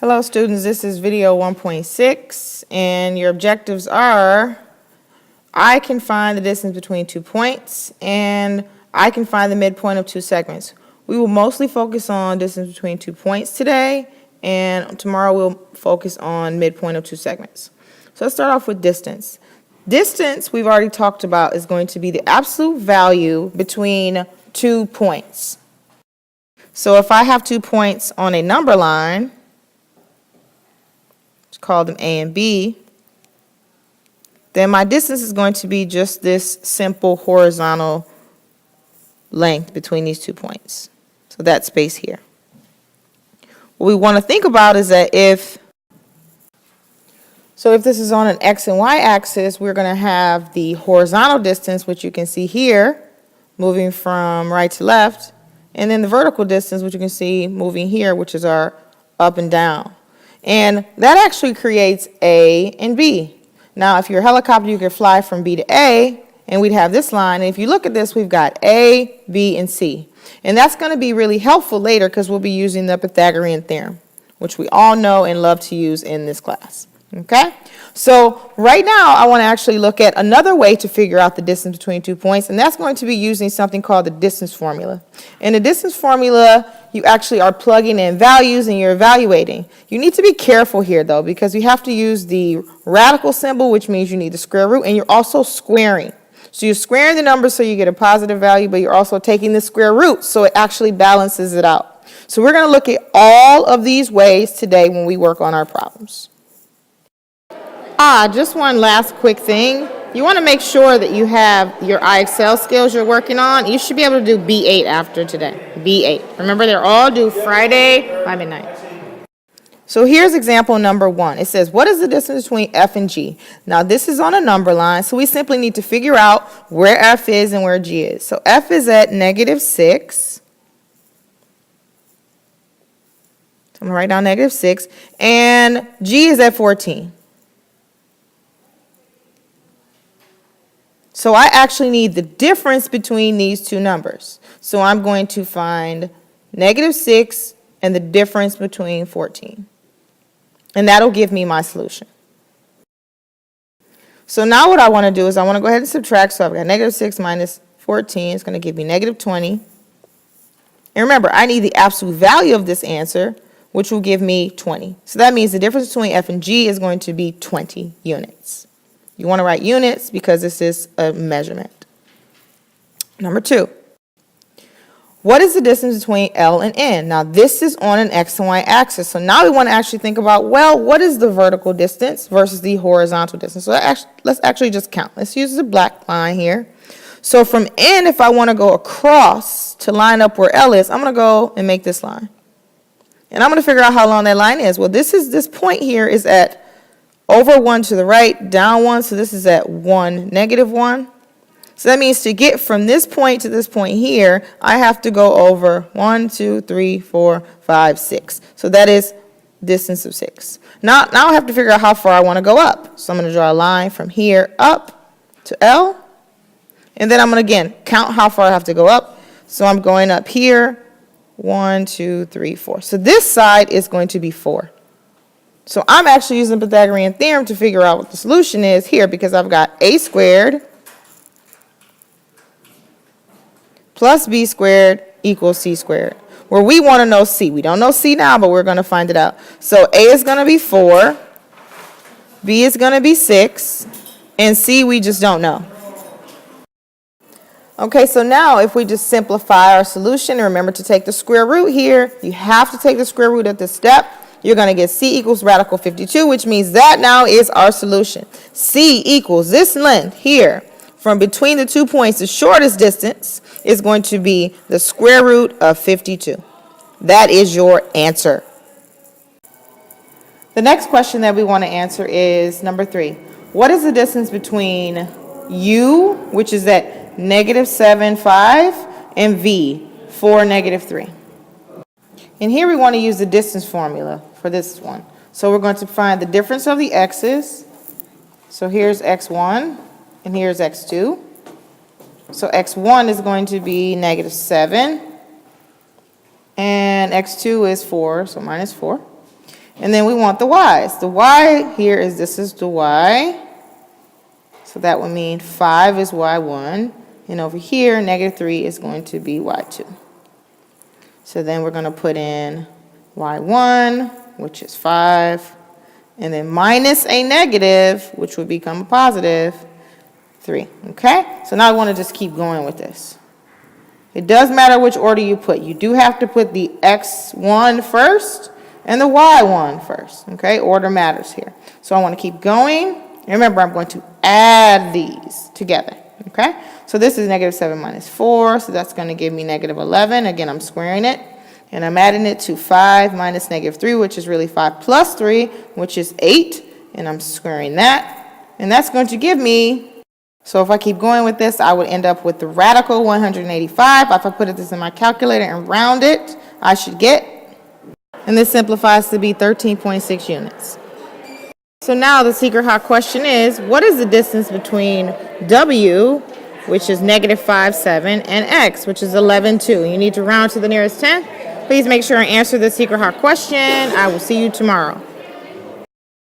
Hello students, this is video 1.6 and your objectives are I can find the distance between 2 points and I can find the midpoint of 2 segments. We will mostly focus on distance between 2 points today, and tomorrow we'll focus on midpoint of 2 segments. So let's start off with distance. Distance, we've already talked about, is going to be the absolute value between 2 points. So if I have 2 points on a number line, call them A and B, then my distance is going to be just this simple horizontal length between these 2 points. So that space here. What we want to think about is that if this is on an X and Y axis, we're going to have the horizontal distance, which you can see here, moving from right to left, and then the vertical distance, which you can see moving here, which is our up and down. And that actually creates A and B. Now, if you're a helicopter, you could fly from B to A, and we'd have this line. And if you look at this, we've got A, B, and C. And that's going to be really helpful later because we'll be using the Pythagorean theorem, which we all know and love to use in this class. Okay? So right now, I want to actually look at another way to figure out the distance between 2 points, and that's going to be using something called the distance formula. In the distance formula, you actually are plugging in values and you're evaluating. You need to be careful here, though, because you have to use the radical symbol, which means you need the square root, and you're also squaring. So you're squaring the number so you get a positive value, but you're also taking the square root, so it actually balances it out. So we're going to look at all of these ways today when we work on our problems. Just one last quick thing. You want to make sure that you have your IXL skills you're working on. You should be able to do B8 after today. B8. Remember, they're all due Friday by midnight. So here's example number 1. It says, what is the distance between F and G? Now, this is on a number line, so we simply need to figure out where F is and where G is. So F is at -6. So I'm going to write down -6. And G is at 14. So I actually need the difference between these two numbers. So I'm going to find -6 and the difference between 14. And that'll give me my solution. So now what I want to do is I want to go ahead and subtract. So I've got -6 minus 14 is going to give me -20. And remember, I need the absolute value of this answer, which will give me 20. So that means the difference between F and G is going to be 20 units. You want to write units because this is a measurement. Number 2. What is the distance between L and N? Now, this is on an X and Y axis. So now we want to actually think about, well, what is the vertical distance versus the horizontal distance? So let's actually just count. Let's use the black line here. So from N, if I want to go across to line up where L is, I'm going to go and make this line. And I'm going to figure out how long that line is. Well, this point here is at over 1 to the right, down 1, so this is at 1, -1. So that means to get from this point to this point here, I have to go over 1, 2, 3, 4, 5, 6. So that is distance of 6. Now I have to figure out how far I want to go up. So I'm going to draw a line from here up to L. And then I'm going to, again, count how far I have to go up. So I'm going up here, 1, 2, 3, 4. So this side is going to be 4. So I'm actually using the Pythagorean theorem to figure out what the solution is here, because I've got a squared plus b squared equals c squared, where we want to know c. We don't know c now, but we're going to find it out. So a is going to be 4, b is going to be 6, and c we just don't know. Okay, so now if we just simplify our solution, and remember to take the square root here, you have to take the square root at this step. You're going to get c equals radical 52, which means that now is our solution. C equals this length here from between the 2 points, the shortest distance, is going to be the square root of 52. That is your answer. The next question that we want to answer is number 3. What is the distance between U, which is at -7.5, and V, 4, -3? And here we want to use the distance formula for this one. So we're going to find the difference of the x's. So here's x1 and here's x2. So x1 is going to be -7 and x2 is 4, so -4. And then we want the y's. The y here is, this is the y. So that would mean 5 is y1. And over here, negative 3 is going to be y2. So then we're going to put in y1, which is 5. And then minus a negative, which would become a positive, 3. Okay? So now I want to just keep going with this. It does matter which order you put. You do have to put the x1 first and the y1 first. Okay? Order matters here. So I want to keep going. And remember, I'm going to add these together. Okay? So this is negative 7 minus 4. So that's going to give me negative 11. Again, I'm squaring it. And I'm adding it to 5 minus negative 3, which is really 5 plus 3, which is 8. And I'm squaring that. And that's going to give me, so if I keep going with this, I would end up with the radical 185. If I put this in my calculator and round it, I should get, and this simplifies to be 13.6 units. So now the secret hot question is, what is the distance between W, which is negative 5, 7, and X, which is 11, 2? You need to round to the nearest 10. Please make sure and answer the secret hot question. I will see you tomorrow.